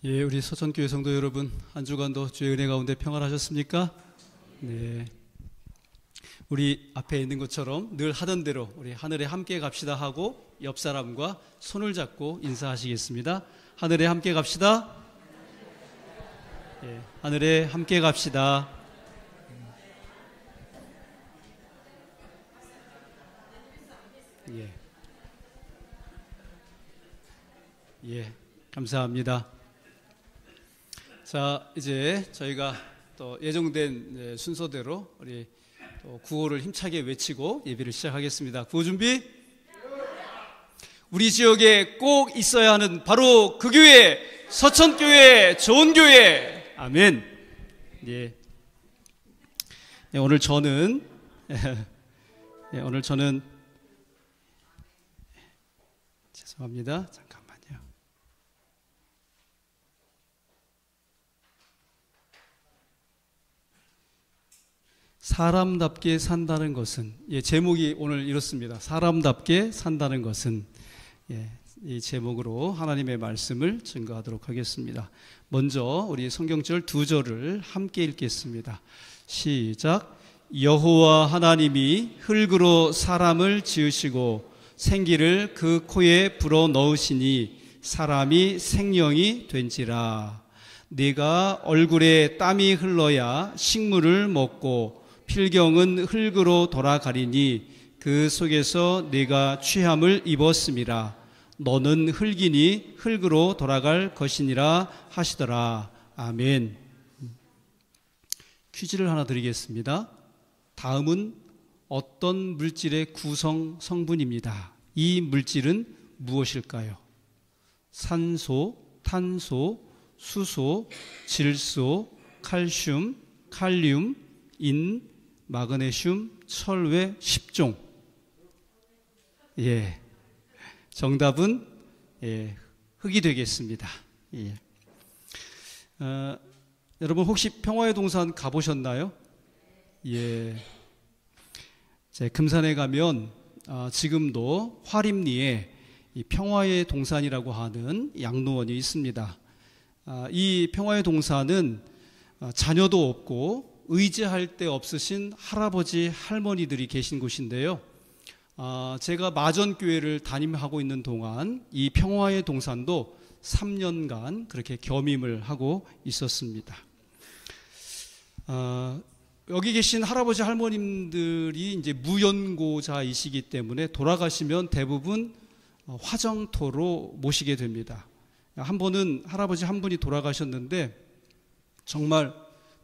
예, 우리 서천교회 성도 여러분, 한 주간도 주의 은혜 가운데 평안하셨습니까? 네. 우리 앞에 있는 것처럼 늘 하던 대로 우리 하늘에 함께 갑시다 하고 옆 사람과 손을 잡고 인사하시겠습니다. 하늘에 함께 갑시다. 예, 하늘에 함께 갑시다. 예. 예, 감사합니다. 자, 이제 저희가 또 예정된 순서대로 우리 또 구호를 힘차게 외치고 예배를 시작하겠습니다. 구호 준비. 우리 지역에 꼭 있어야 하는 바로 그 교회, 서천교회, 좋은 교회. 아멘. 예. 예, 오늘 저는 죄송합니다. 잠깐만요. 사람답게 산다는 것은, 예, 제목이 오늘 이렇습니다. 사람답게 산다는 것은, 예, 이 제목으로 하나님의 말씀을 증거하도록 하겠습니다. 먼저 우리 성경절 두 절을 함께 읽겠습니다. 시작. 여호와 하나님이 흙으로 사람을 지으시고 생기를 그 코에 불어 넣으시니 사람이 생명이 된지라. 네가 얼굴에 땀이 흘러야 식물을 먹고 필경은 흙으로 돌아가리니 그 속에서 네가 취함을 입었음이라. 너는 흙이니 흙으로 돌아갈 것이니라 하시더라. 아멘. 퀴즈를 하나 드리겠습니다. 다음은 어떤 물질의 구성 성분입니다. 이 물질은 무엇일까요? 산소, 탄소, 수소, 질소, 칼슘, 칼륨, 인, 마그네슘, 철 외 10종. 예, 정답은 흙이 되겠습니다. 예. 여러분 혹시 평화의 동산 가보셨나요? 예. 제 금산에 가면 지금도 화림리에 이 평화의 동산이라고 하는 양로원이 있습니다. 이 평화의 동산은 자녀도 없고 의지할 데 없으신 할아버지 할머니들이 계신 곳인데요. 제가 마전교회를 담임하고 있는 동안 이 평화의 동산도 3년간 그렇게 겸임을 하고 있었습니다. 여기 계신 할아버지 할머님들이 이제 무연고자이시기 때문에 돌아가시면 대부분 화정토로 모시게 됩니다. 한 번은 할아버지 한 분이 돌아가셨는데 정말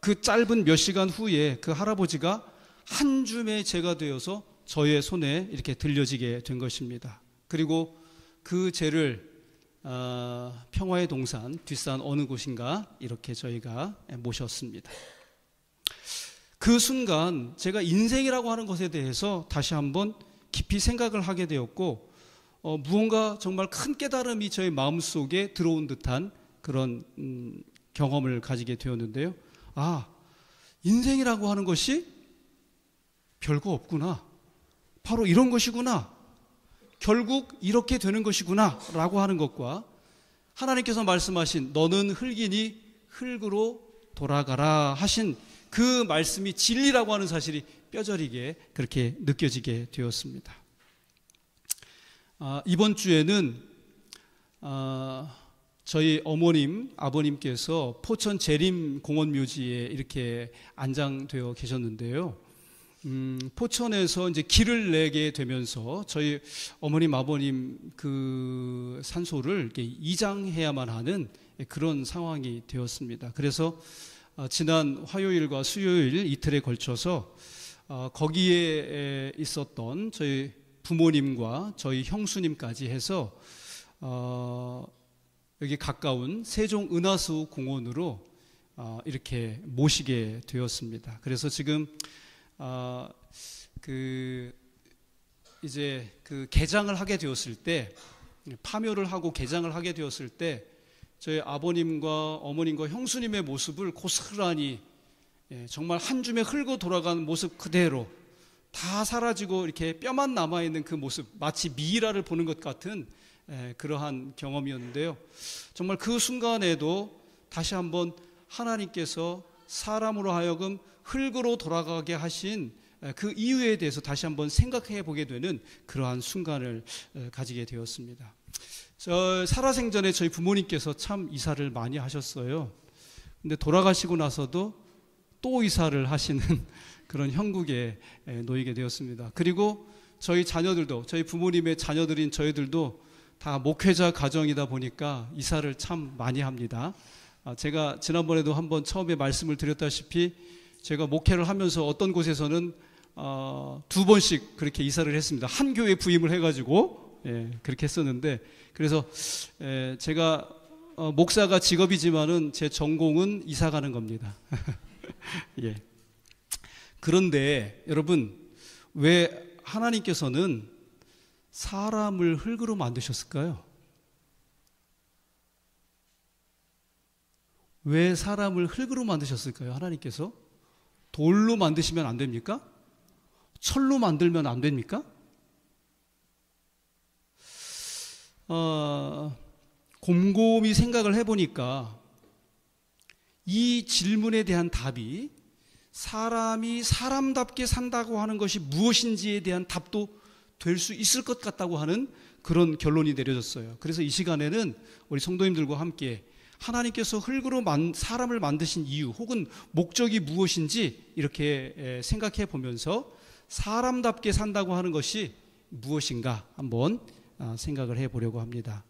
그 짧은 몇 시간 후에 그 할아버지가 한 줌의 재가 되어서 저의 손에 이렇게 들려지게 된 것입니다. 그리고 그 재를 평화의 동산 뒷산 어느 곳인가 이렇게 저희가 모셨습니다. 그 순간 제가 인생이라고 하는 것에 대해서 다시 한번 깊이 생각을 하게 되었고 무언가 정말 큰 깨달음이 저의 마음속에 들어온 듯한 그런 경험을 가지게 되었는데요. 인생이라고 하는 것이 별거 없구나. 바로 이런 것이구나. 결국 이렇게 되는 것이구나 라고 하는 것과 하나님께서 말씀하신 너는 흙이니 흙으로 돌아가라 하신 그 말씀이 진리라고 하는 사실이 뼈저리게 그렇게 느껴지게 되었습니다. 이번 주에는 저희 어머님, 아버님께서 포천 재림공원묘지에 이렇게 안장되어 계셨는데요. 포천에서 이제 길을 내게 되면서 저희 어머님, 아버님 그 산소를 이렇게 이장해야만 하는 그런 상황이 되었습니다. 그래서 지난 화요일과 수요일 이틀에 걸쳐서 거기에 있었던 저희 부모님과 저희 형수님까지 해서 여기 가까운 세종 은하수 공원으로 이렇게 모시게 되었습니다. 그래서 지금 이제 그 개장을 하게 되었을 때, 파묘를 하고 개장을 하게 되었을 때 저희 아버님과 어머님과 형수님의 모습을 고스란히 정말 한 줌에 흘고 돌아가는 모습 그대로 다 사라지고 이렇게 뼈만 남아있는 그 모습, 마치 미이라를 보는 것 같은 그러한 경험이었는데요. 정말 그 순간에도 다시 한번 하나님께서 사람으로 하여금 흙으로 돌아가게 하신 그 이유에 대해서 다시 한번 생각해 보게 되는 그러한 순간을 가지게 되었습니다. 살아생전에 저희 부모님께서 참 이사를 많이 하셨어요. 근데 돌아가시고 나서도 또 이사를 하시는 그런 형국에 놓이게 되었습니다. 그리고 저희 자녀들도, 저희 부모님의 자녀들인 저희들도 다 목회자 가정이다 보니까 이사를 참 많이 합니다. 제가 지난번에도 한번 처음에 말씀을 드렸다시피 제가 목회를 하면서 어떤 곳에서는 2번씩 그렇게 이사를 했습니다. 한 교회 부임을 해가지고 그렇게 했었는데, 그래서 제가 목사가 직업이지만은 제 전공은 이사 가는 겁니다. 예. 그런데 여러분, 왜 하나님께서는 사람을 흙으로 만드셨을까요? 왜 사람을 흙으로 만드셨을까요? 하나님께서 돌로 만드시면 안 됩니까? 철로 만들면 안 됩니까? 곰곰이 생각을 해보니까 이 질문에 대한 답이 사람이 사람답게 산다고 하는 것이 무엇인지에 대한 답도 될 수 있을 것 같다고 하는 그런 결론이 내려졌어요. 그래서 이 시간에는 우리 성도님들과 함께 하나님께서 흙으로 사람을 만드신 이유 혹은 목적이 무엇인지 이렇게 생각해 보면서 사람답게 산다고 하는 것이 무엇인가 한번 생각을 해 보려고 합니다.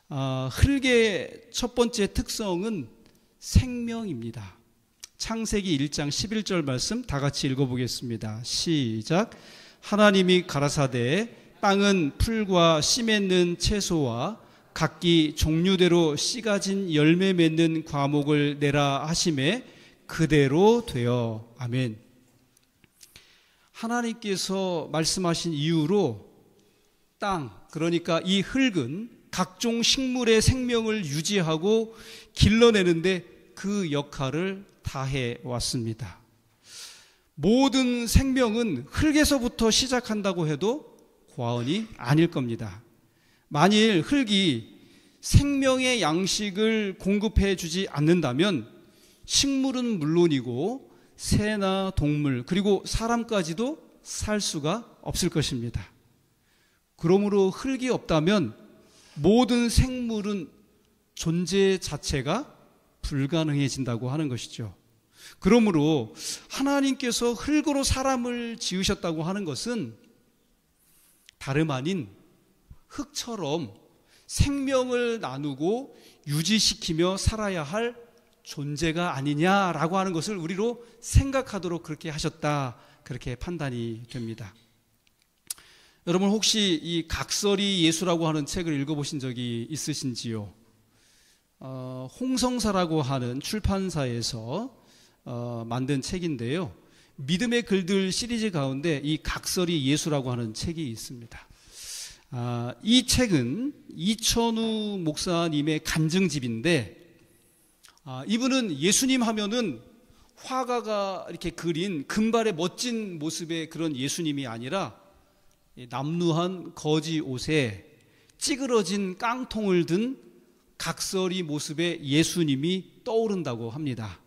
흙의 첫 번째 특성은 생명입니다. 창세기 1장 11절 말씀 다 같이 읽어보겠습니다. 시작. 하나님이 가라사대 땅은 풀과 씨 맺는 채소와 각기 종류대로 씨 가진 열매 맺는 과목을 내라 하심에 그대로 되어. 아멘. 하나님께서 말씀하신 이유로 땅, 그러니까 이 흙은 각종 식물의 생명을 유지하고 길러내는데 그 역할을 다해 왔습니다. 모든 생명은 흙에서부터 시작한다고 해도 과언이 아닐 겁니다. 만일 흙이 생명의 양식을 공급해 주지 않는다면 식물은 물론이고 새나 동물 그리고 사람까지도 살 수가 없을 것입니다. 그러므로 흙이 없다면 모든 생물은 존재 자체가 불가능해진다고 하는 것이죠. 그러므로 하나님께서 흙으로 사람을 지으셨다고 하는 것은 다름 아닌 흙처럼 생명을 나누고 유지시키며 살아야 할 존재가 아니냐라고 하는 것을 우리로 생각하도록 그렇게 하셨다, 그렇게 판단이 됩니다. 여러분 혹시 이 각설이 예수라고 하는 책을 읽어보신 적이 있으신지요? 홍성사라고 하는 출판사에서 만든 책인데요. 믿음의 글들 시리즈 가운데 이 각설이 예수라고 하는 책이 있습니다. 이 책은 이천우 목사님의 간증집인데, 이분은 예수님 하면은 화가가 이렇게 그린 금발의 멋진 모습의 그런 예수님이 아니라 남루한 거지 옷에 찌그러진 깡통을 든 각설이 모습의 예수님이 떠오른다고 합니다.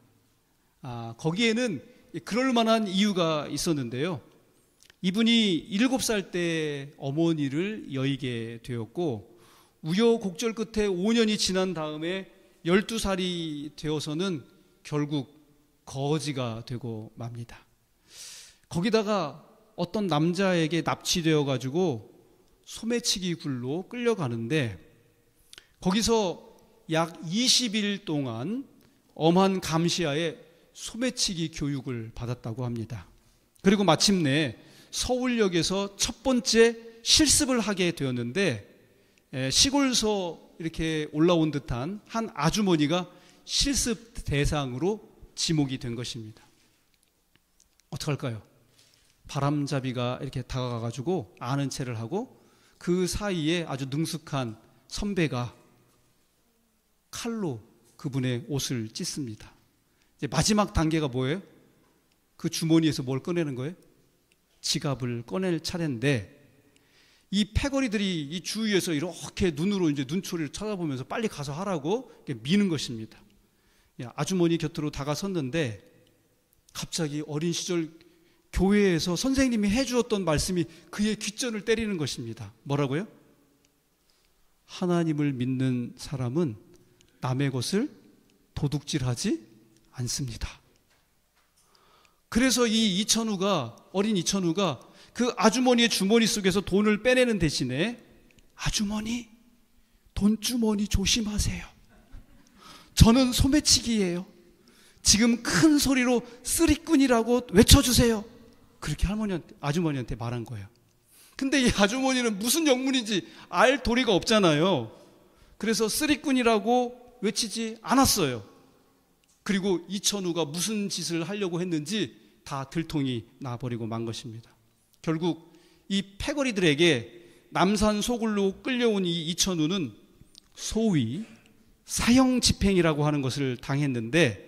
거기에는 그럴 만한 이유가 있었는데요. 이분이 7살 때 어머니를 여의게 되었고 우여곡절 끝에 5년이 지난 다음에 12살이 되어서는 결국 거지가 되고 맙니다. 거기다가 어떤 남자에게 납치되어 가지고 소매치기 굴로 끌려가는데 거기서 약 20일 동안 엄한 감시하에 소매치기 교육을 받았다고 합니다. 그리고 마침내 서울역에서 첫 번째 실습을 하게 되었는데 시골서 이렇게 올라온 듯한 한 아주머니가 실습 대상으로 지목이 된 것입니다. 어떡할까요? 바람잡이가 이렇게 다가가가지고 아는 체를 하고 그 사이에 아주 능숙한 선배가 칼로 그분의 옷을 찢습니다. 이제 마지막 단계가 뭐예요? 그 주머니에서 뭘 꺼내는 거예요? 지갑을 꺼낼 차례인데 이 패거리들이 이 주위에서 이렇게 눈으로 이제 눈초리를 쳐다보면서 빨리 가서 하라고 미는 것입니다. 아주머니 곁으로 다가섰는데 갑자기 어린 시절 교회에서 선생님이 해주었던 말씀이 그의 귓전을 때리는 것입니다. 뭐라고요? 하나님을 믿는 사람은 남의 것을 도둑질하지 않습니다. 그래서 이 어린 이천우가 그 아주머니의 주머니 속에서 돈을 빼내는 대신에 아주머니, 돈주머니 조심하세요. 저는 소매치기예요. 지금 큰 소리로 쓰리꾼이라고 외쳐주세요. 그렇게 아주머니한테 말한 거예요. 근데 이 아주머니는 무슨 영문인지 알 도리가 없잖아요. 그래서 쓰리꾼이라고 외치지 않았어요. 그리고 이천우가 무슨 짓을 하려고 했는지 다 들통이 나버리고 만 것입니다. 결국 이 패거리들에게 남산소굴로 끌려온 이 이천우는 소위 사형집행이라고 하는 것을 당했는데,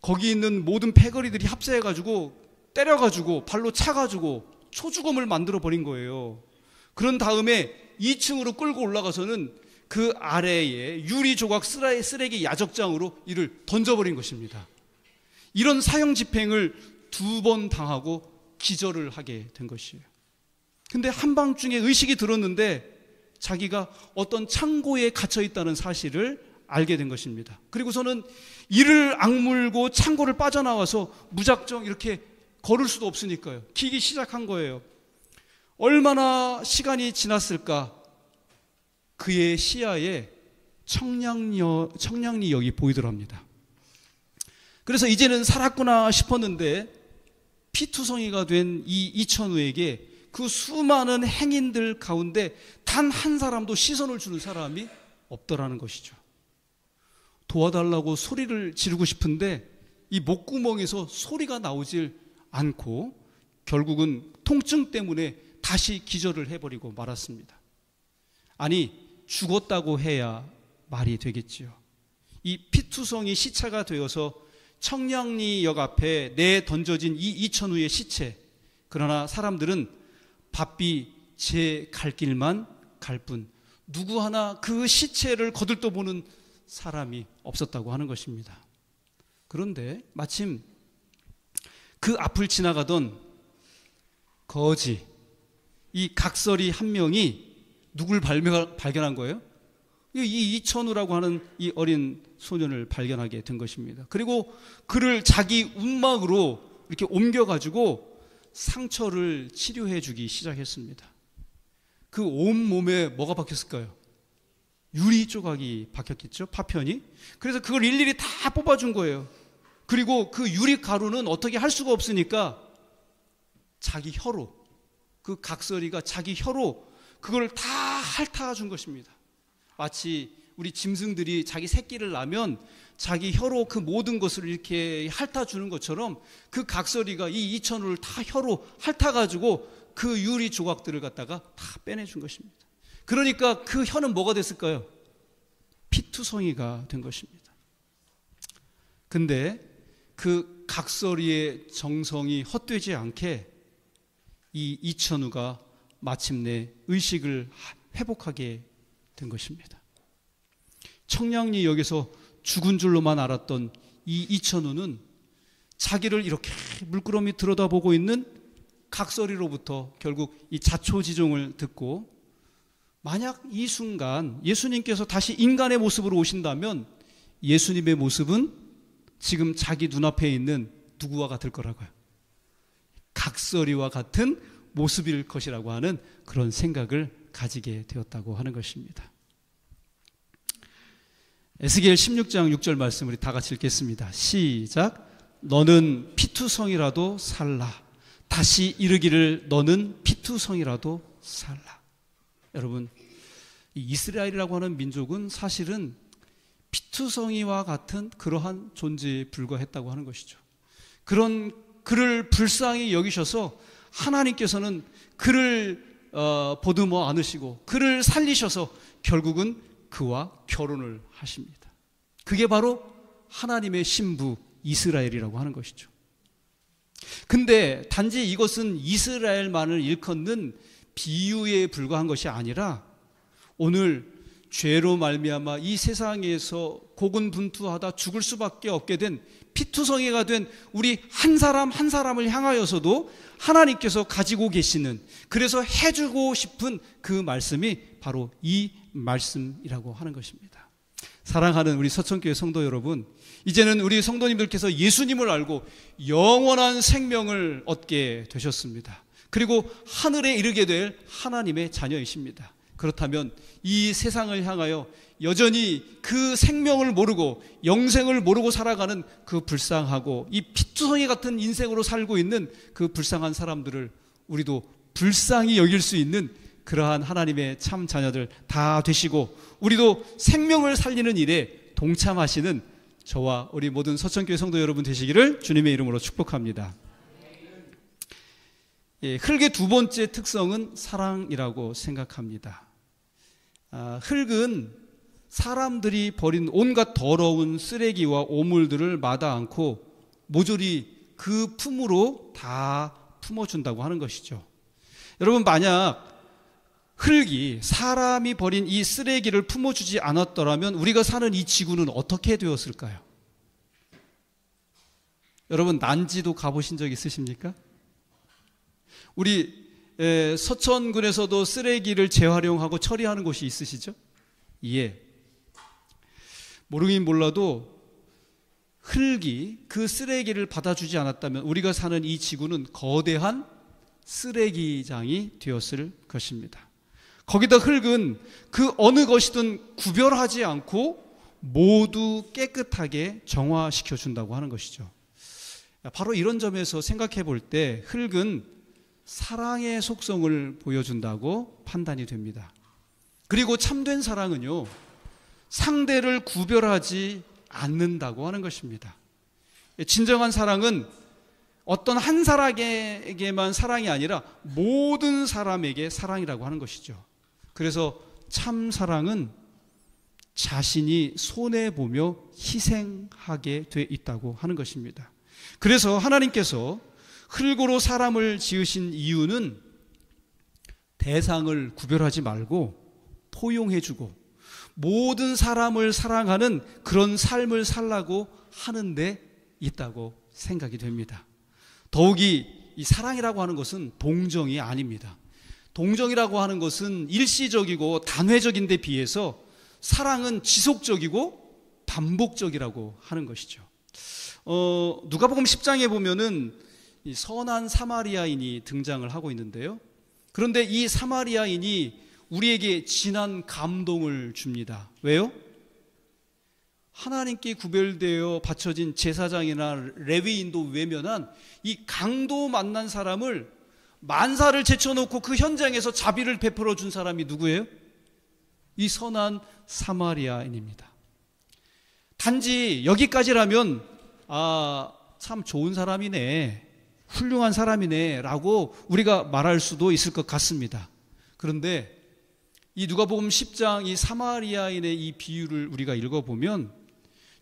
거기 있는 모든 패거리들이 합세해가지고 때려가지고 발로 차가지고 초주검을 만들어 버린 거예요. 그런 다음에 2층으로 끌고 올라가서는 그 아래에 유리조각 쓰레기 야적장으로 이를 던져버린 것입니다. 이런 사형집행을 2번 당하고 기절을 하게 된 것이에요. 근데 한밤중에 의식이 들었는데 자기가 어떤 창고에 갇혀 있다는 사실을 알게 된 것입니다. 그리고서는 이를 악물고 창고를 빠져나와서 무작정 이렇게 걸을 수도 없으니까요, 기기 시작한 거예요. 얼마나 시간이 지났을까? 그의 시야에 청량리역이 보이더랍니다. 그래서 이제는 살았구나 싶었는데 피투성이가 된 이 이천우에게 그 수많은 행인들 가운데 단 한 사람도 시선을 주는 사람이 없더라는 것이죠. 도와달라고 소리를 지르고 싶은데 이 목구멍에서 소리가 나오질 않고 결국은 통증 때문에 다시 기절을 해버리고 말았습니다. 아니, 죽었다고 해야 말이 되겠지요. 이 피투성이 시체가 되어서 청량리역 앞에 내던져진 이 이천우의 시체, 그러나 사람들은 바삐 제 갈 길만 갈 뿐 누구 하나 그 시체를 거들떠보는 사람이 없었다고 하는 것입니다. 그런데 마침 그 앞을 지나가던 거지, 이 각설이 한 명이 누굴 발견한 거예요? 이 이천우라고 하는 이 어린 소년을 발견하게 된 것입니다. 그리고 그를 자기 움막으로 이렇게 옮겨가지고 상처를 치료해 주기 시작했습니다. 그 온몸에 뭐가 박혔을까요? 유리 조각이 박혔겠죠, 파편이. 그래서 그걸 일일이 다 뽑아준 거예요. 그리고 그 유리 가루는 어떻게 할 수가 없으니까 자기 혀로, 그 각설이가 자기 혀로 그걸 다 핥아준 것입니다. 마치 우리 짐승들이 자기 새끼를 낳으면 자기 혀로 그 모든 것을 이렇게 핥아주는 것처럼 그 각설이가 이 이천우를 다 혀로 핥아가지고 그 유리 조각들을 갖다가 다 빼내준 것입니다. 그러니까 그 혀는 뭐가 됐을까요? 피투성이가 된 것입니다. 근데 그 각설이의 정성이 헛되지 않게 이 이천우가 마침내 의식을 회복하게 된 것입니다. 청량리역에서 죽은 줄로만 알았던 이 이천우는 자기를 이렇게 물끄러미 들여다보고 있는 각설이로부터 결국 이 자초지종을 듣고, 만약 이 순간 예수님께서 다시 인간의 모습으로 오신다면 예수님의 모습은 지금 자기 눈앞에 있는 누구와 같을 거라고요? 각설이와 같은 모습일 것이라고 하는 그런 생각을 가지게 되었다고 하는 것입니다. 에스겔 16장 6절 말씀 우리 다 같이 읽겠습니다. 시작. 너는 피투성이라도 살라. 다시 이르기를 너는 피투성이라도 살라. 여러분, 이 이스라엘이라고 하는 민족은 사실은 피투성이와 같은 그러한 존재에 불과했다고 하는 것이죠. 그런 그를 불쌍히 여기셔서 하나님께서는 그를 보듬어 안으시고 그를 살리셔서 결국은 그와 결혼을 하십니다. 그게 바로 하나님의 신부 이스라엘이라고 하는 것이죠. 근데 단지 이것은 이스라엘만을 일컫는 비유에 불과한 것이 아니라 오늘 죄로 말미암아 이 세상에서 고군분투하다 죽을 수밖에 없게 된 피투성이가 된 우리 한 사람 한 사람을 향하여서도 하나님께서 가지고 계시는, 그래서 해주고 싶은 그 말씀이 바로 이 말씀이라고 하는 것입니다. 사랑하는 우리 서천교회 성도 여러분, 이제는 우리 성도님들께서 예수님을 알고 영원한 생명을 얻게 되셨습니다. 그리고 하늘에 이르게 될 하나님의 자녀이십니다. 그렇다면 이 세상을 향하여 여전히 그 생명을 모르고 영생을 모르고 살아가는 그 불쌍하고 이 피투성이 같은 인생으로 살고 있는 그 불쌍한 사람들을 우리도 불쌍히 여길 수 있는 그러한 하나님의 참 자녀들 다 되시고, 우리도 생명을 살리는 일에 동참하시는 저와 우리 모든 서천교회 성도 여러분 되시기를 주님의 이름으로 축복합니다. 흙의 두 번째 특성은 사랑이라고 생각합니다. 흙은 사람들이 버린 온갖 더러운 쓰레기와 오물들을 마다 않고 모조리 그 품으로 다 품어준다고 하는 것이죠. 여러분, 만약 흙이 사람이 버린 이 쓰레기를 품어주지 않았더라면 우리가 사는 이 지구는 어떻게 되었을까요? 여러분, 난지도 가보신 적 있으십니까? 우리 서천군에서도 쓰레기를 재활용하고 처리하는 곳이 있으시죠? 예. 모르긴 몰라도 흙이 그 쓰레기를 받아주지 않았다면 우리가 사는 이 지구는 거대한 쓰레기장이 되었을 것입니다. 거기다 흙은 그 어느 것이든 구별하지 않고 모두 깨끗하게 정화시켜 준다고 하는 것이죠. 바로 이런 점에서 생각해 볼 때 흙은 사랑의 속성을 보여준다고 판단이 됩니다. 그리고 참된 사랑은요, 상대를 구별하지 않는다고 하는 것입니다. 진정한 사랑은 어떤 한 사람에게만 사랑이 아니라 모든 사람에게 사랑이라고 하는 것이죠. 그래서 참 사랑은 자신이 손해보며 희생하게 돼 있다고 하는 것입니다. 그래서 하나님께서 흙으로 사람을 지으신 이유는 대상을 구별하지 말고 포용해주고 모든 사람을 사랑하는 그런 삶을 살라고 하는 데 있다고 생각이 됩니다. 더욱이 이 사랑이라고 하는 것은 동정이 아닙니다. 동정이라고 하는 것은 일시적이고 단회적인 데 비해서 사랑은 지속적이고 반복적이라고 하는 것이죠. 누가복음 10장에 보면은 이 선한 사마리아인이 등장을 하고 있는데요. 그런데 이 사마리아인이 우리에게 진한 감동을 줍니다. 왜요? 하나님께 구별되어 바쳐진 제사장이나 레위인도 외면한 이 강도 만난 사람을 만사를 제쳐놓고 그 현장에서 자비를 베풀어 준 사람이 누구예요? 이 선한 사마리아인입니다. 단지 여기까지라면 참 좋은 사람이네, 훌륭한 사람이네 라고 우리가 말할 수도 있을 것 같습니다. 그런데 이 누가복음 10장 이 사마리아인의 이 비유를 우리가 읽어보면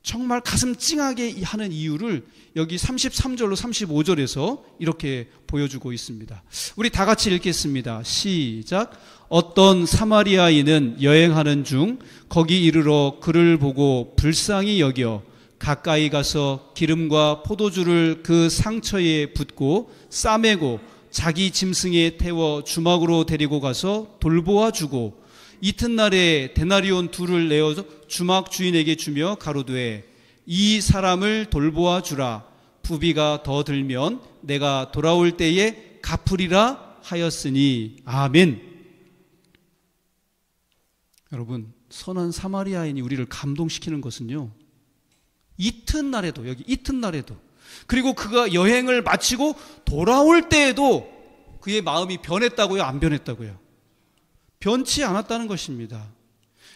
정말 가슴 찡하게 하는 이유를 여기 33절로 35절에서 이렇게 보여주고 있습니다. 우리 다 같이 읽겠습니다. 시작. 어떤 사마리아인은 여행하는 중 거기 이르러 그를 보고 불쌍히 여겨 가까이 가서 기름과 포도주를 그 상처에 붓고 싸매고 자기 짐승에 태워 주막으로 데리고 가서 돌보아 주고 이튿날에 데나리온 2를 내어 주막 주인에게 주며 가로되 이 사람을 돌보아 주라. 부비가 더 들면 내가 돌아올 때에 갚으리라 하였으니. 아멘. 여러분, 선한 사마리아인이 우리를 감동시키는 것은요, 이튿날에도, 여기 이튿날에도, 그리고 그가 여행을 마치고 돌아올 때에도 그의 마음이 변했다고요? 안 변했다고요? 변치 않았다는 것입니다.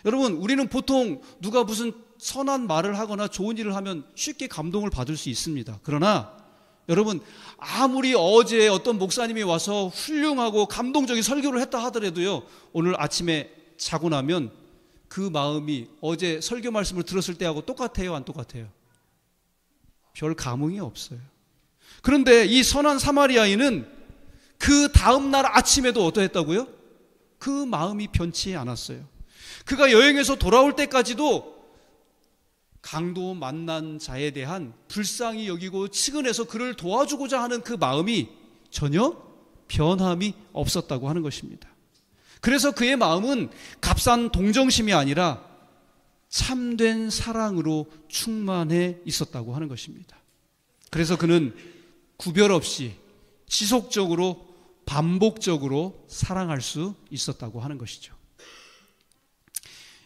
여러분, 우리는 보통 누가 무슨 선한 말을 하거나 좋은 일을 하면 쉽게 감동을 받을 수 있습니다. 그러나 여러분, 아무리 어제 어떤 목사님이 와서 훌륭하고 감동적인 설교를 했다 하더라도요, 오늘 아침에 자고 나면 그 마음이 어제 설교 말씀을 들었을 때하고 똑같아요, 안 똑같아요? 별 감흥이 없어요. 그런데 이 선한 사마리아인은 그 다음날 아침에도 어떠했다고요? 그 마음이 변치 않았어요. 그가 여행에서 돌아올 때까지도 강도 만난 자에 대한 불쌍히 여기고 측은해서 그를 도와주고자 하는 그 마음이 전혀 변함이 없었다고 하는 것입니다. 그래서 그의 마음은 값싼 동정심이 아니라 참된 사랑으로 충만해 있었다고 하는 것입니다. 그래서 그는 구별 없이 지속적으로 반복적으로 사랑할 수 있었다고 하는 것이죠.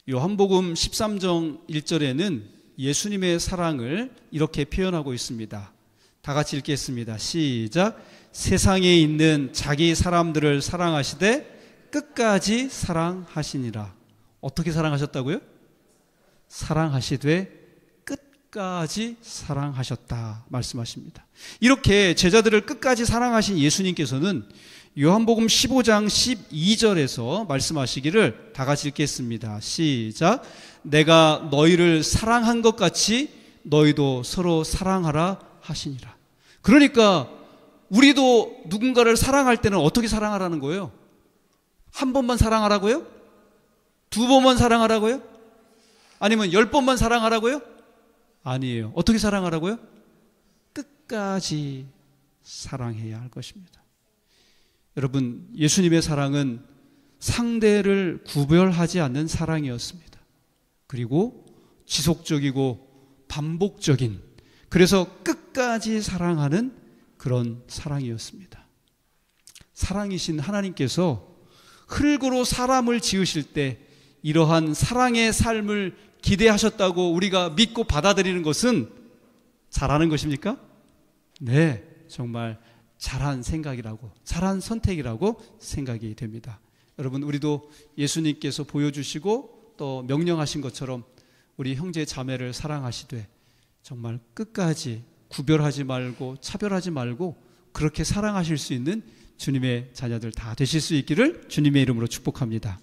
요한복음 13장 1절에는 예수님의 사랑을 이렇게 표현하고 있습니다. 다 같이 읽겠습니다. 시작. 세상에 있는 자기 사람들을 사랑하시되 끝까지 사랑하시니라. 어떻게 사랑하셨다고요? 사랑하시되 끝까지 사랑하셨다 말씀하십니다. 이렇게 제자들을 끝까지 사랑하신 예수님께서는 요한복음 15장 12절에서 말씀하시기를 다 같이 읽겠습니다. 시작. 내가 너희를 사랑한 것 같이 너희도 서로 사랑하라 하시니라. 그러니까 우리도 누군가를 사랑할 때는 어떻게 사랑하라는 거예요? 한 번만 사랑하라고요? 두 번만 사랑하라고요? 아니면 10번만 사랑하라고요? 아니에요. 어떻게 사랑하라고요? 끝까지 사랑해야 할 것입니다. 여러분, 예수님의 사랑은 상대를 구별하지 않는 사랑이었습니다. 그리고 지속적이고 반복적인, 그래서 끝까지 사랑하는 그런 사랑이었습니다. 사랑이신 하나님께서 흙으로 사람을 지으실 때 이러한 사랑의 삶을 기대하셨다고 우리가 믿고 받아들이는 것은 잘하는 것입니까? 네, 정말 잘한 생각이라고, 잘한 선택이라고 생각이 됩니다. 여러분, 우리도 예수님께서 보여주시고 또 명령하신 것처럼 우리 형제 자매를 사랑하시되 정말 끝까지 구별하지 말고 차별하지 말고 그렇게 사랑하실 수 있는 주님의 자녀들 다 되실 수 있기를 주님의 이름으로 축복합니다.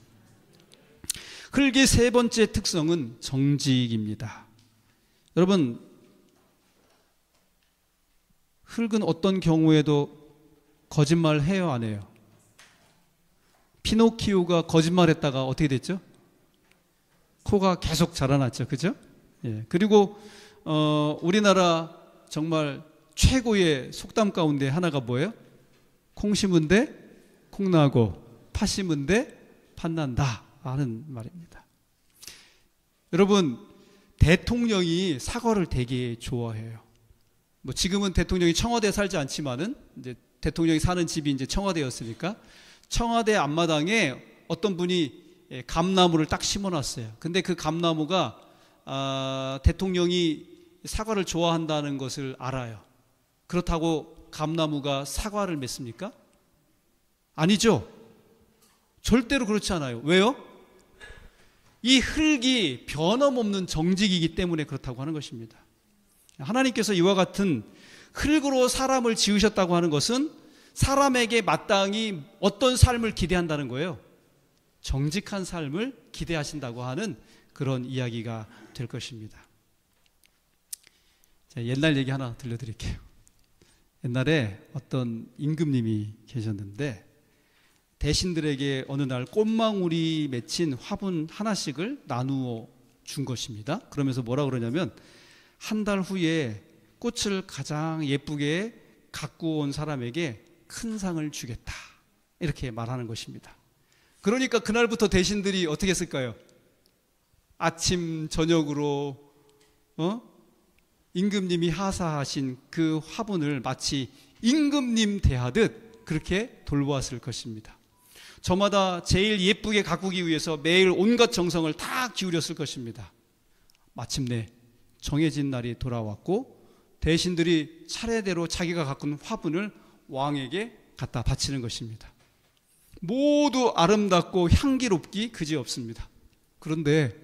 흙의 세 번째 특성은 정직입니다. 여러분, 흙은 어떤 경우에도 거짓말 해요, 안 해요? 피노키오가 거짓말했다가 어떻게 됐죠? 코가 계속 자라났죠, 그죠? 예. 그리고 우리나라 정말 최고의 속담 가운데 하나가 뭐예요? 콩 심은 데 콩 나고 팥 심은 데 팥 난다 하는 말입니다. 여러분, 대통령이 사과를 되게 좋아해요. 뭐 지금은 대통령이 청와대에 살지 않지만은 이제 대통령이 사는 집이 이제 청와대였으니까 청와대 앞마당에 어떤 분이 감나무를 딱 심어놨어요. 근데 그 감나무가 대통령이 사과를 좋아한다는 것을 알아요. 그렇다고 감나무가 사과를 맺습니까? 아니죠. 절대로 그렇지 않아요. 왜요? 이 흙이 변함없는 정직이기 때문에 그렇다고 하는 것입니다. 하나님께서 이와 같은 흙으로 사람을 지으셨다고 하는 것은 사람에게 마땅히 어떤 삶을 기대한다는 거예요? 정직한 삶을 기대하신다고 하는 그런 이야기가 될 것입니다. 자, 옛날 얘기 하나 들려드릴게요. 옛날에 어떤 임금님이 계셨는데 대신들에게 어느 날 꽃망울이 맺힌 화분 하나씩을 나누어 준 것입니다. 그러면서 뭐라 그러냐면 한 달 후에 꽃을 가장 예쁘게 갖고 온 사람에게 큰 상을 주겠다, 이렇게 말하는 것입니다. 그러니까 그날부터 대신들이 어떻게 했을까요? 아침 저녁으로 임금님이 하사하신 그 화분을 마치 임금님 대하듯 그렇게 돌보았을 것입니다. 저마다 제일 예쁘게 가꾸기 위해서 매일 온갖 정성을 다 기울였을 것입니다. 마침내 정해진 날이 돌아왔고 대신들이 차례대로 자기가 가꾼 화분을 왕에게 갖다 바치는 것입니다. 모두 아름답고 향기롭기 그지없습니다. 그런데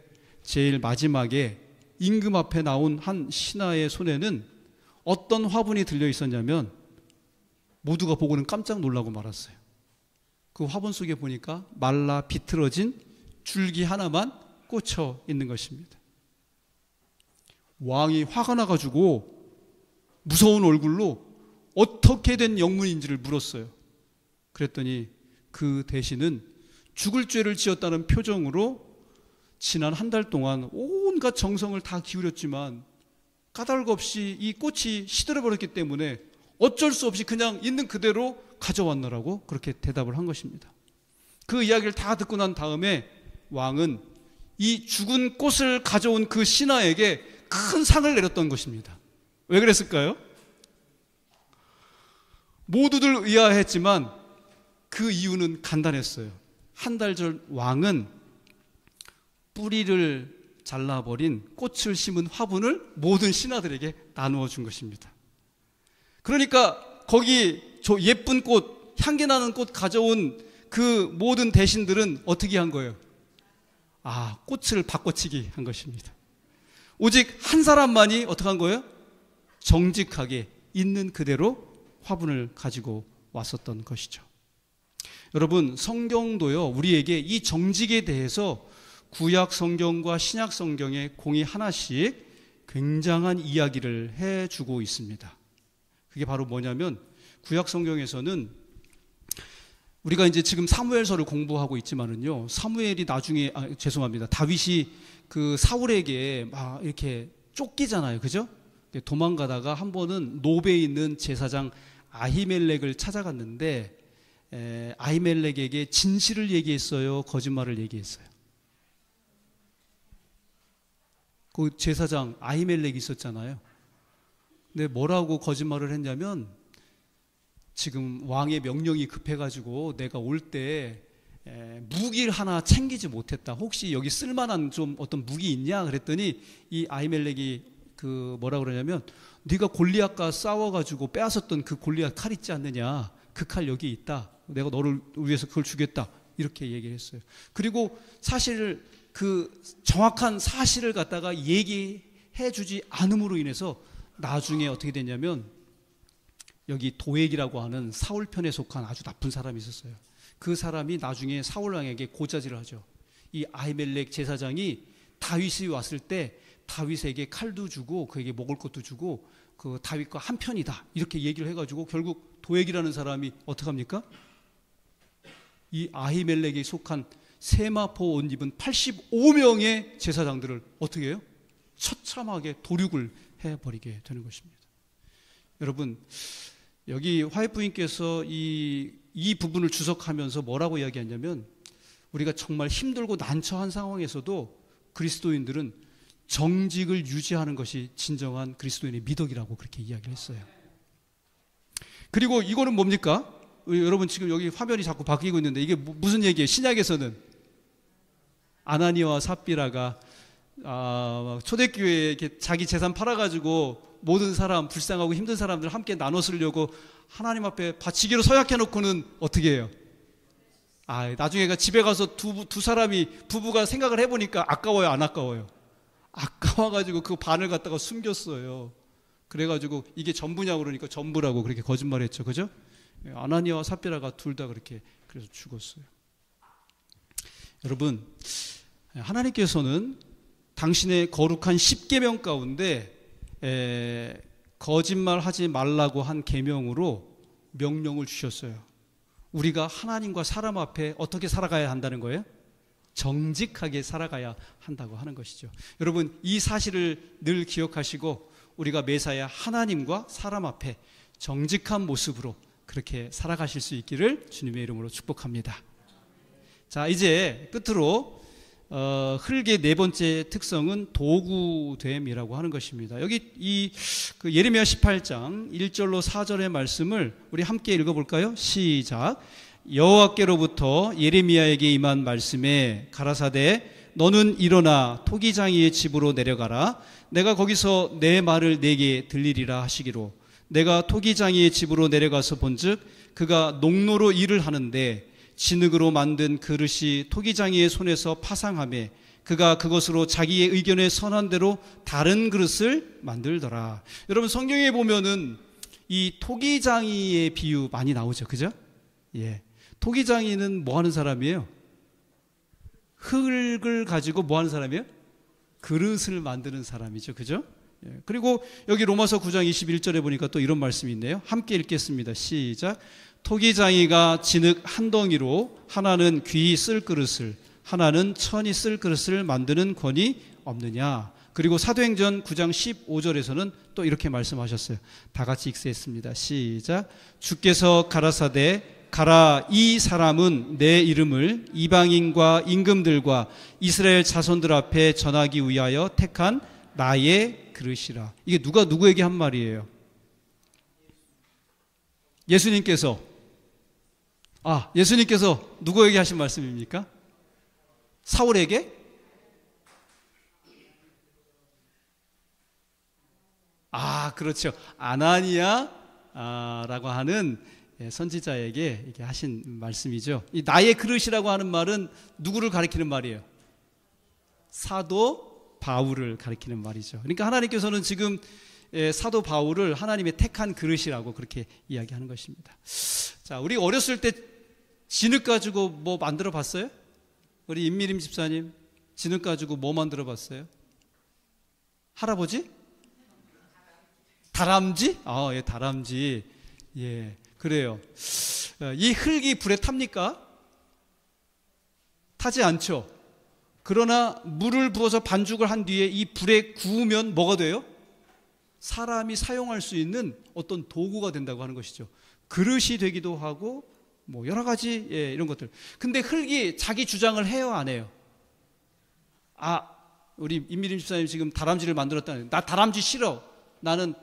제일 마지막에 임금 앞에 나온 한 신하의 손에는 어떤 화분이 들려 있었냐면 모두가 보고는 깜짝 놀라고 말았어요. 그 화분 속에 보니까 말라 비틀어진 줄기 하나만 꽂혀 있는 것입니다. 왕이 화가 나가지고 무서운 얼굴로 어떻게 된 영문인지를 물었어요. 그랬더니 그 대신은 죽을 죄를 지었다는 표정으로 지난 한 달 동안 온갖 정성을 다 기울였지만 까닭 없이 이 꽃이 시들어버렸기 때문에 어쩔 수 없이 그냥 있는 그대로 가져왔노라고 그렇게 대답을 한 것입니다. 그 이야기를 다 듣고 난 다음에 왕은 이 죽은 꽃을 가져온 그 신하에게 큰 상을 내렸던 것입니다. 왜 그랬을까요? 모두들 의아했지만 그 이유는 간단했어요. 한 달 전 왕은 뿌리를 잘라버린 꽃을 심은 화분을 모든 신하들에게 나누어 준 것입니다. 그러니까 거기 저 예쁜 꽃, 향기 나는 꽃 가져온 그 모든 대신들은 어떻게 한 거예요? 꽃을 바꿔치기 한 것입니다. 오직 한 사람만이 어떻게 한 거예요? 정직하게 있는 그대로 화분을 가지고 왔었던 것이죠. 여러분, 성경도요, 우리에게 이 정직에 대해서 구약 성경과 신약 성경에 공이 하나씩 굉장한 이야기를 해주고 있습니다. 그게 바로 뭐냐면, 구약 성경에서는 우리가 이제 지금 사무엘서를 공부하고 있지만은요, 사무엘이 나중에, 다윗이 그 사울에게 막 이렇게 쫓기잖아요. 그죠? 도망가다가 한 번은 노베에 있는 제사장 아히멜렉을 찾아갔는데, 아히멜렉에게 진실을 얘기했어요? 거짓말을 얘기했어요? 그 제사장 아히멜렉이 있었잖아요. 근데 뭐라고 거짓말을 했냐면, 지금 왕의 명령이 급해가지고 내가 올 때 무기를 하나 챙기지 못했다. 혹시 여기 쓸만한 좀 어떤 무기 있냐? 그랬더니 이 아히멜렉이 그 뭐라 그러냐면, 네가 골리앗과 싸워가지고 빼앗았던 그 골리앗 칼 있지 않느냐? 그 칼 여기 있다. 내가 너를 위해서 그걸 주겠다. 이렇게 얘기를 했어요. 그리고 사실 그 정확한 사실을 갖다가 얘기해 주지 않음으로 인해서 나중에 어떻게 됐냐면, 여기 도액이라고 하는 사울 편에 속한 아주 나쁜 사람이 있었어요. 그 사람이 나중에 사울 왕에게 고자질을 하죠. 이 아히멜렉 제사장이 다윗이 왔을 때 다윗에게 칼도 주고 그에게 먹을 것도 주고 그 다윗과 한 편이다 이렇게 얘기를 해가지고 결국 도액이라는 사람이 어떻게 합니까? 이 아히멜렉에 속한 세마포 옷 입은 85명의 제사장들을 어떻게 해요? 처참하게 도륙을 해버리게 되는 것입니다. 여러분, 여기 화이트부인께서 이 부분을 주석하면서 뭐라고 이야기하냐면, 우리가 정말 힘들고 난처한 상황에서도 그리스도인들은 정직을 유지하는 것이 진정한 그리스도인의 미덕이라고 그렇게 이야기를 했어요. 그리고 이거는 뭡니까? 여러분 지금 여기 화면이 자꾸 바뀌고 있는데 이게 무슨 얘기예요? 신약에서는 아나니아와 삽비라가 초대교회에 이렇게 자기 재산 팔아가지고 모든 사람, 불쌍하고 힘든 사람들 함께 나눠 쓰려고 하나님 앞에 바치기로 서약해 놓고는 어떻게 해요? 나중에 집에 가서 두 사람이 부부가 생각을 해보니까 아까워요, 안 아까워요? 아까워가지고 그 반을 갖다가 숨겼어요. 그래가지고 이게 전부냐고 그러니까 전부라고 그렇게 거짓말했죠, 그죠? 아나니아와 삽비라가 둘 다 그렇게 그래서 죽었어요. 여러분, 하나님께서는 당신의 거룩한 10계명 가운데 거짓말하지 말라고 한 계명으로 명령을 주셨어요. 우리가 하나님과 사람 앞에 어떻게 살아가야 한다는 거예요? 정직하게 살아가야 한다고 하는 것이죠. 여러분, 이 사실을 늘 기억하시고 우리가 매사에 하나님과 사람 앞에 정직한 모습으로 그렇게 살아가실 수 있기를 주님의 이름으로 축복합니다. 자, 이제 끝으로 흙의 네 번째 특성은 도구됨이라고 하는 것입니다. 여기 그 예레미야 18장 1절로 4절의 말씀을 우리 함께 읽어볼까요? 시작. 여호와께로부터 예레미야에게 임한 말씀에 가라사대 너는 일어나 토기장이의 집으로 내려가라. 내가 거기서 내 말을 내게 들리리라 하시기로 내가 토기장이의 집으로 내려가서 본즉 그가 농로로 일을 하는데 진흙으로 만든 그릇이 토기장이의 손에서 파상하며 그가 그것으로 자기의 의견에 선한 대로 다른 그릇을 만들더라. 여러분, 성경에 보면은 이 토기장이의 비유 많이 나오죠, 그죠? 예. 토기장이는 뭐 하는 사람이에요? 흙을 가지고 뭐 하는 사람이에요? 그릇을 만드는 사람이죠, 그죠? 예. 그리고 여기 로마서 9장 21절에 보니까 또 이런 말씀이 있네요. 함께 읽겠습니다. 시작. 토기장이가 진흙 한 덩이로 하나는 귀히 쓸 그릇을 하나는 천이 쓸 그릇을 만드는 권이 없느냐. 그리고 사도행전 9장 15절에서는 또 이렇게 말씀하셨어요. 다 같이 읽겠습니다. 시작. 주께서 가라사대 가라, 이 사람은 내 이름을 이방인과 임금들과 이스라엘 자손들 앞에 전하기 위하여 택한 나의 그릇이라. 이게 누가 누구에게 한 말이에요? 예수님께서 누구에게 하신 말씀입니까? 사울에게? 그렇죠. 아나니아라고 하는 선지자에게 이렇게 하신 말씀이죠. 이 나의 그릇이라고 하는 말은 누구를 가리키는 말이에요? 사도 바울을 가리키는 말이죠. 그러니까 하나님께서는 지금 사도 바울을 하나님의 택한 그릇이라고 그렇게 이야기하는 것입니다. 자, 우리 어렸을 때 진흙 가지고 뭐 만들어 봤어요? 우리 임미림 집사님 진흙 가지고 뭐 만들어 봤어요? 할아버지? 다람쥐? 예, 다람쥐. 예, 그래요. 이 흙이 불에 탑니까? 타지 않죠. 그러나 물을 부어서 반죽을 한 뒤에 이 불에 구우면 뭐가 돼요? 사람이 사용할 수 있는 어떤 도구가 된다고 하는 것이죠. 그릇이 되기도 하고 뭐 여러 가지 이런 것들. 근데 흙이 자기 주장을 해요, 안 해요? 우리 임미림 집사님 지금 다람쥐를 만들었다는. 나 다람쥐 싫어. 나는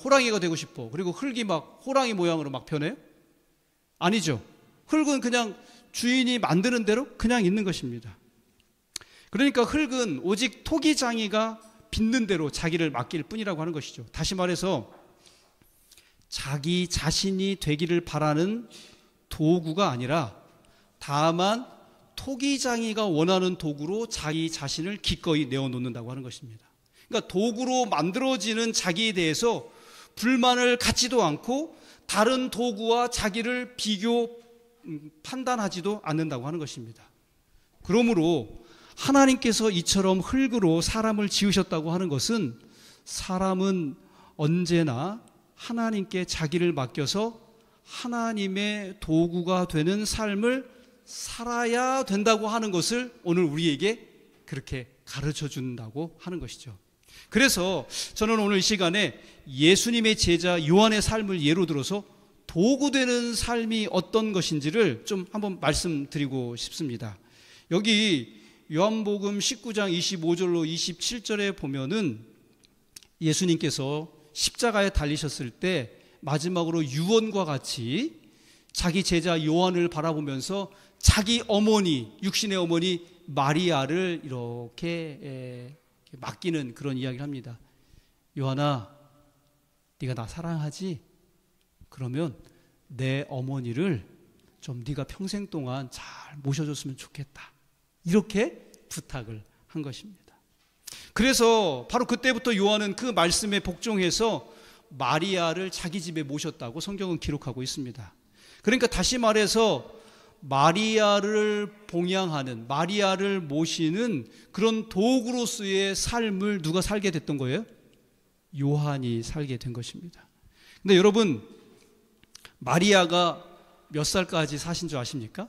호랑이가 되고 싶어. 그리고 흙이 막 호랑이 모양으로 막 변해요? 아니죠. 흙은 그냥 주인이 만드는 대로 그냥 있는 것입니다. 그러니까 흙은 오직 토기장이가 빚는 대로 자기를 맡길 뿐이라고 하는 것이죠. 다시 말해서 자기 자신이 되기를 바라는 도구가 아니라 다만 토기장이가 원하는 도구로 자기 자신을 기꺼이 내어놓는다고 하는 것입니다. 그러니까 도구로 만들어지는 자기에 대해서 불만을 갖지도 않고 다른 도구와 자기를 판단하지도 않는다고 하는 것입니다. 그러므로 하나님께서 이처럼 흙으로 사람을 지으셨다고 하는 것은 사람은 언제나 하나님께 자기를 맡겨서 하나님의 도구가 되는 삶을 살아야 된다고 하는 것을 오늘 우리에게 그렇게 가르쳐 준다고 하는 것이죠. 그래서 저는 오늘 이 시간에 예수님의 제자 요한의 삶을 예로 들어서 도구되는 삶이 어떤 것인지를 좀 한번 말씀드리고 싶습니다. 여기 요한복음 19장 25절로 27절에 보면은 예수님께서 십자가에 달리셨을 때 마지막으로 유언과 같이 자기 제자 요한을 바라보면서 자기 어머니, 육신의 어머니 마리아를 이렇게 맡기는 그런 이야기를 합니다. 요한아, 네가 나 사랑하지? 그러면 내 어머니를 좀 네가 평생 동안 잘 모셔줬으면 좋겠다. 이렇게 부탁을 한 것입니다. 그래서 바로 그때부터 요한은 그 말씀에 복종해서 마리아를 자기 집에 모셨다고 성경은 기록하고 있습니다. 그러니까 다시 말해서 마리아를 봉양하는, 마리아를 모시는 그런 도구로서의 삶을 누가 살게 됐던 거예요? 요한이 살게 된 것입니다. 근데 여러분, 마리아가 몇 살까지 사신 줄 아십니까?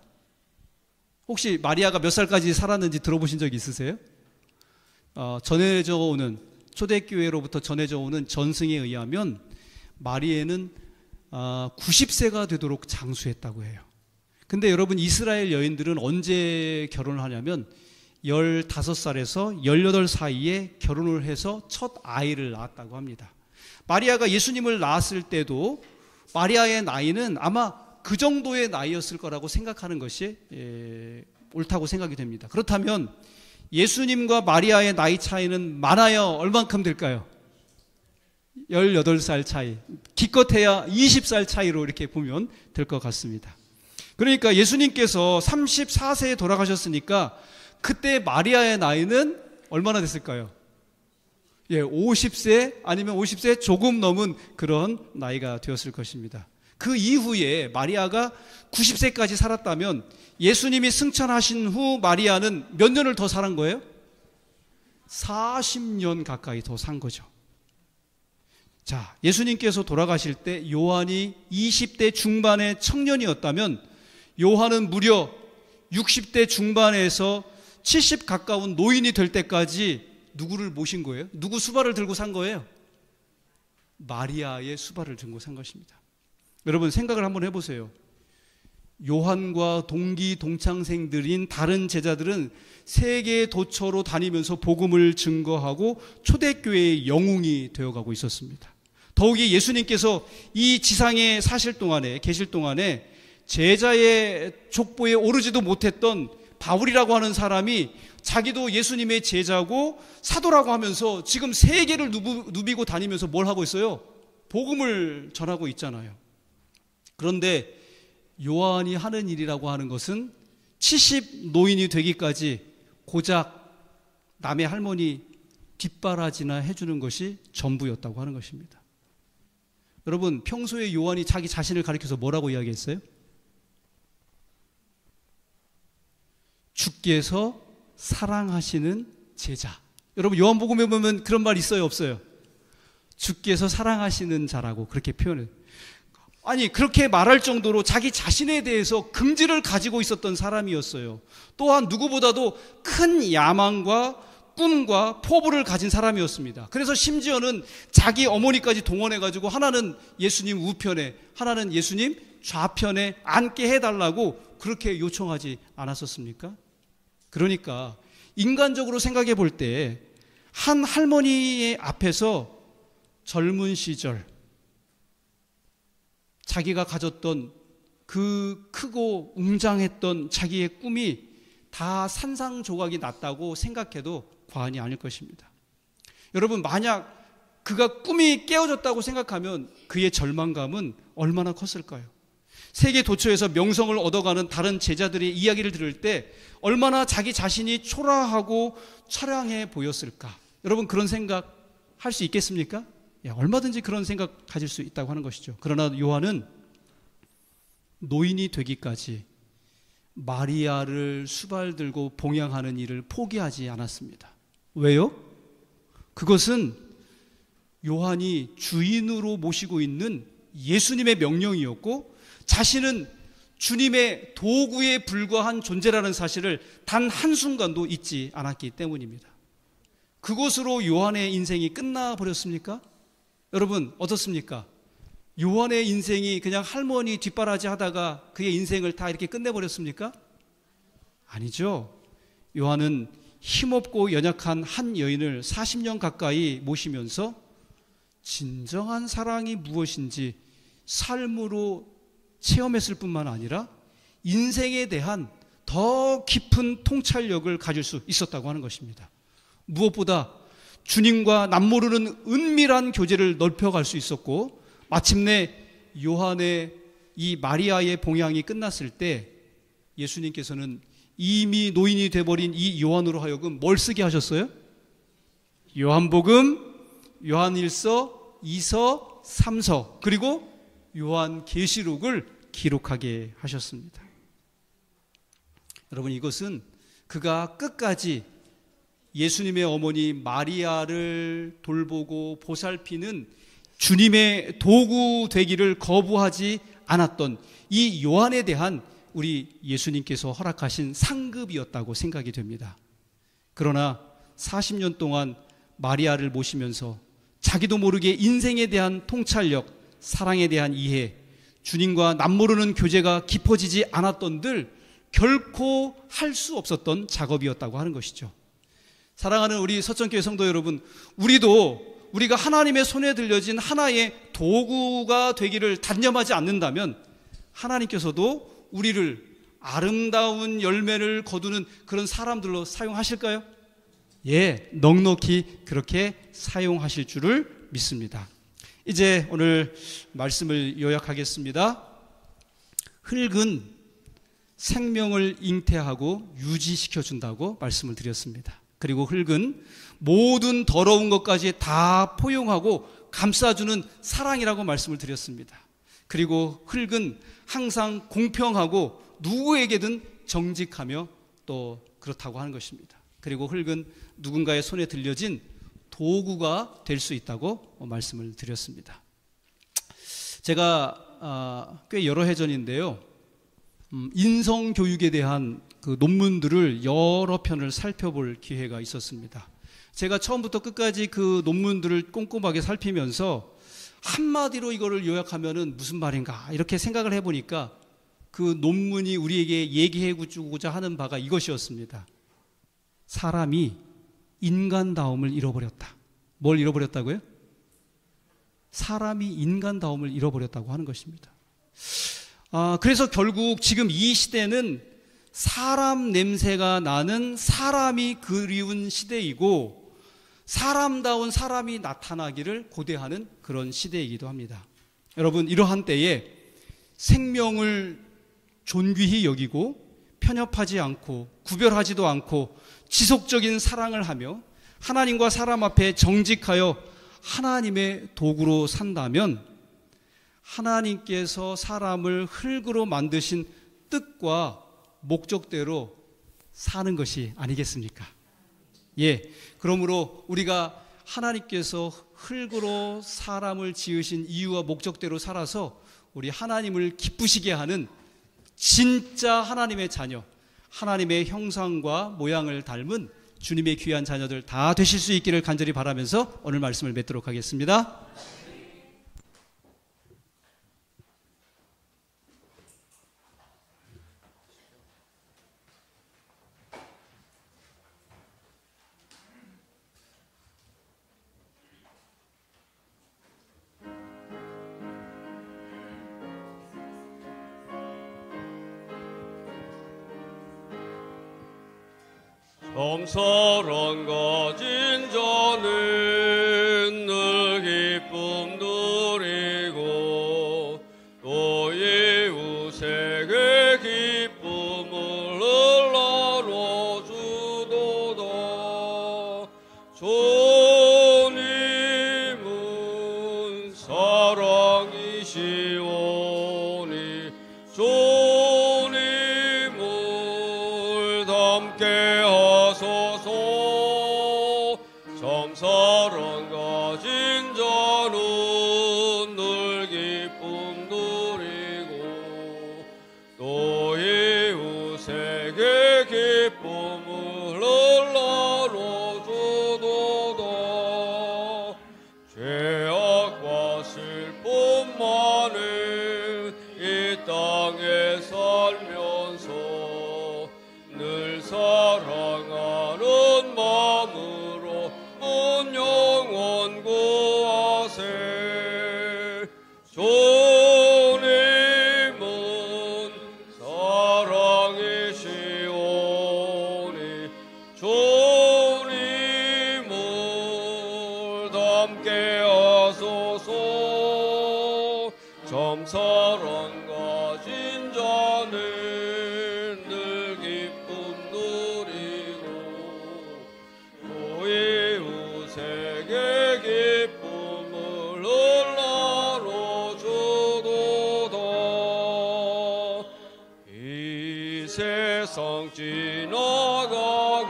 혹시 마리아가 몇 살까지 살았는지 들어보신 적 있으세요? 전해져 오는, 초대교회로부터 전해져 오는 전승에 의하면 마리아는 90세가 되도록 장수했다고 해요. 근데 여러분, 이스라엘 여인들은 언제 결혼을 하냐면 15살에서 18 사이에 결혼을 해서 첫 아이를 낳았다고 합니다. 마리아가 예수님을 낳았을 때도 마리아의 나이는 아마 그 정도의 나이였을 거라고 생각하는 것이 옳다고 생각이 됩니다. 그렇다면 예수님과 마리아의 나이 차이는 많아야 얼만큼 될까요? 18살 차이, 기껏해야 20살 차이로 이렇게 보면 될 것 같습니다. 그러니까 예수님께서 34세에 돌아가셨으니까 그때 마리아의 나이는 얼마나 됐을까요? 50세 아니면 50세 조금 넘은 그런 나이가 되었을 것입니다. 그 이후에 마리아가 90세까지 살았다면 예수님이 승천하신 후 마리아는 몇 년을 더 살은 거예요? 40년 가까이 더 산 거죠. 자, 예수님께서 돌아가실 때 요한이 20대 중반의 청년이었다면 요한은 무려 60대 중반에서 70 가까운 노인이 될 때까지 누구를 모신 거예요? 누구 수발을 들고 산 거예요? 마리아의 수발을 들고 산 것입니다. 여러분 생각을 한번 해보세요. 요한과 동기 동창생들인 다른 제자들은 세계 도처로 다니면서 복음을 증거하고 초대교회의 영웅이 되어가고 있었습니다. 더욱이 예수님께서 이 지상에 계실 동안에 제자의 족보에 오르지도 못했던 바울이라고 하는 사람이 자기도 예수님의 제자고 사도라고 하면서 지금 세계를 누비고 다니면서 뭘 하고 있어요? 복음을 전하고 있잖아요. 그런데 요한이 하는 일이라고 하는 것은 70 노인이 되기까지 고작 남의 할머니 뒷바라지나 해주는 것이 전부였다고 하는 것입니다. 여러분, 평소에 요한이 자기 자신을 가리켜서 뭐라고 이야기했어요? 주께서 사랑하시는 제자. 여러분, 요한복음에 보면 그런 말 있어요, 없어요? 주께서 사랑하시는 자라고 그렇게 표현해요. 아니, 그렇게 말할 정도로 자기 자신에 대해서 긍지를 가지고 있었던 사람이었어요. 또한 누구보다도 큰 야망과 꿈과 포부를 가진 사람이었습니다. 그래서 심지어는 자기 어머니까지 동원해가지고 하나는 예수님 우편에, 하나는 예수님 좌편에 앉게 해달라고 그렇게 요청하지 않았었습니까? 그러니까 인간적으로 생각해 볼 때 한 할머니의 앞에서 젊은 시절 자기가 가졌던 그 크고 웅장했던 자기의 꿈이 다 산산조각이 났다고 생각해도 과언이 아닐 것입니다. 여러분, 만약 그가 꿈이 깨어졌다고 생각하면 그의 절망감은 얼마나 컸을까요? 세계 도처에서 명성을 얻어가는 다른 제자들의 이야기를 들을 때 얼마나 자기 자신이 초라하고 처량해 보였을까? 여러분, 그런 생각 할 수 있겠습니까? 얼마든지 그런 생각 가질 수 있다고 하는 것이죠. 그러나 요한은 노인이 되기까지 마리아를 수발 들고 봉양하는 일을 포기하지 않았습니다. 왜요? 그것은 요한이 주인으로 모시고 있는 예수님의 명령이었고 자신은 주님의 도구에 불과한 존재라는 사실을 단 한순간도 잊지 않았기 때문입니다. 그것으로 요한의 인생이 끝나버렸습니까? 여러분, 어떻습니까? 요한의 인생이 그냥 할머니 뒷바라지 하다가 그의 인생을 다 이렇게 끝내버렸습니까? 아니죠. 요한은 힘없고 연약한 한 여인을 40년 가까이 모시면서 진정한 사랑이 무엇인지 삶으로 체험했을 뿐만 아니라 인생에 대한 더 깊은 통찰력을 가질 수 있었다고 하는 것입니다. 무엇보다 주님과 남모르는 은밀한 교제를 넓혀갈 수 있었고 마침내 요한의 이 마리아의 봉양이 끝났을 때 예수님께서는 이미 노인이 돼버린 이 요한으로 하여금 뭘 쓰게 하셨어요? 요한복음, 요한일서, 2서, 3서 그리고 요한계시록을 기록하게 하셨습니다. 여러분, 이것은 그가 끝까지 예수님의 어머니 마리아를 돌보고 보살피는 주님의 도구 되기를 거부하지 않았던 이 요한에 대한 우리 예수님께서 허락하신 상급이었다고 생각이 됩니다. 그러나 40년 동안 마리아를 모시면서 자기도 모르게 인생에 대한 통찰력, 사랑에 대한 이해, 주님과 남모르는 교제가 깊어지지 않았던들 결코 할 수 없었던 작업이었다고 하는 것이죠. 사랑하는 우리 서천교회 성도 여러분, 우리가 하나님의 손에 들려진 하나의 도구가 되기를 단념하지 않는다면 하나님께서도 우리를 아름다운 열매를 거두는 그런 사람들로 사용하실까요? 예, 넉넉히 그렇게 사용하실 줄을 믿습니다. 이제 오늘 말씀을 요약하겠습니다. 흙은 생명을 잉태하고 유지시켜준다고 말씀을 드렸습니다. 그리고 흙은 모든 더러운 것까지 다 포용하고 감싸주는 사랑이라고 말씀을 드렸습니다. 그리고 흙은 항상 공평하고 누구에게든 정직하며 또 그렇다고 하는 것입니다. 그리고 흙은 누군가의 손에 들려진 도구가 될 수 있다고 말씀을 드렸습니다. 제가 꽤 여러 해 전인데요, 인성교육에 대한 그 논문들을 여러 편을 살펴볼 기회가 있었습니다. 제가 처음부터 끝까지 그 논문들을 꼼꼼하게 살피면서 한마디로 이거를 요약하면은 무슨 말인가 이렇게 생각을 해보니까 그 논문이 우리에게 얘기해 주고자 하는 바가 이것이었습니다. 사람이 인간다움을 잃어버렸다. 뭘 잃어버렸다고요? 사람이 인간다움을 잃어버렸다고 하는 것입니다. 그래서 결국 지금 이 시대는 사람 냄새가 나는 사람이 그리운 시대이고 사람다운 사람이 나타나기를 고대하는 그런 시대이기도 합니다. 여러분, 이러한 때에 생명을 존귀히 여기고 편협하지 않고 구별하지도 않고 지속적인 사랑을 하며 하나님과 사람 앞에 정직하여 하나님의 도구로 산다면 하나님께서 사람을 흙으로 만드신 뜻과 목적대로 사는 것이 아니겠습니까? 예, 그러므로 우리가 하나님께서 흙으로 사람을 지으신 이유와 목적대로 살아서 우리 하나님을 기쁘시게 하는 진짜 하나님의 자녀, 하나님의 형상과 모양을 닮은 주님의 귀한 자녀들 다 되실 수 있기를 간절히 바라면서 오늘 말씀을 맺도록 하겠습니다. 사랑 가진 자는 늘 기쁨 누리고 또 이웃에게 기쁨을 나눠주도다. 주님은 사랑이시오니 주님을 닮게 사랑 가진 자는 늘 기쁨 누리고 또 이웃에게 기쁨을 나눠주도다. 죄악과 슬픔 많은 이 땅에 살면서 늘 사랑하는 마음으로 영원 구하세. 주님은 사랑이시오니 주님을 닮게 하소서. 참 사랑 가진 자는 늘 기쁨 누리고 또 이웃에게 기쁨을 나눠주도다. 이 세상 지나가고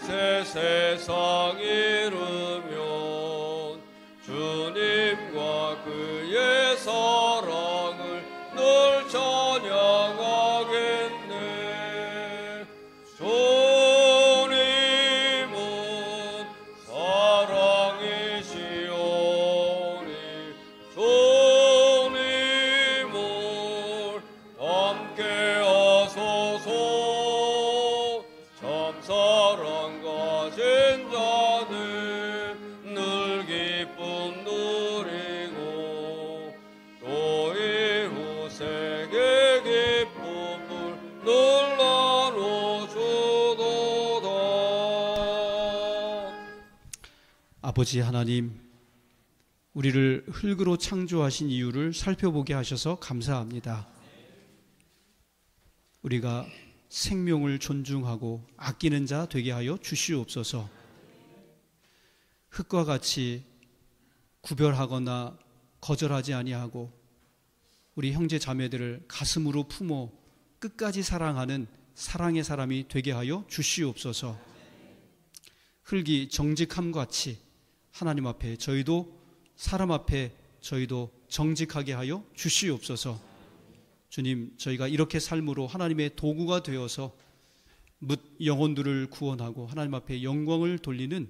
새 세상 이르면 주님과 그의 사랑을 늘 찬양하겠네. 주님은 사랑이시오니 주님을 닮게 하소서. 참 사랑 가진 자는 늘 기쁨 누리고 또 이웃에게 기쁨을 늘 나눠주도다. 아버지 하나님, 우리를 흙으로 창조하신 이유를 살펴보게 하셔서 감사합니다. 우리가 생명을 존중하고 아끼는 자 되게 하여 주시옵소서. 흙과 같이 구별하거나 거절하지 아니하고 우리 형제 자매들을 가슴으로 품어 끝까지 사랑하는 사랑의 사람이 되게 하여 주시옵소서. 흙이 정직함 같이 하나님 앞에 저희도, 사람 앞에 저희도 정직하게 하여 주시옵소서. 주님, 저희가 이렇게 삶으로 하나님의 도구가 되어서 뭇 영혼들을 구원하고 하나님 앞에 영광을 돌리는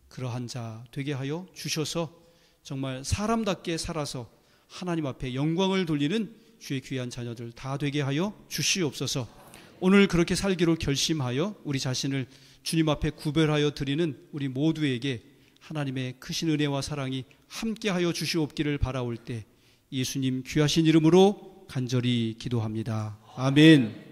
그러한 자 되게 하여 주셔서 정말 사람답게 살아서 하나님 앞에 영광을 돌리는 주의 귀한 자녀들 다 되게 하여 주시옵소서. 오늘 그렇게 살기로 결심하여 우리 자신을 주님 앞에 구별하여 드리는 우리 모두에게 하나님의 크신 은혜와 사랑이 함께하여 주시옵기를 바라올 때 예수님 귀하신 이름으로 간절히 기도합니다. 아멘.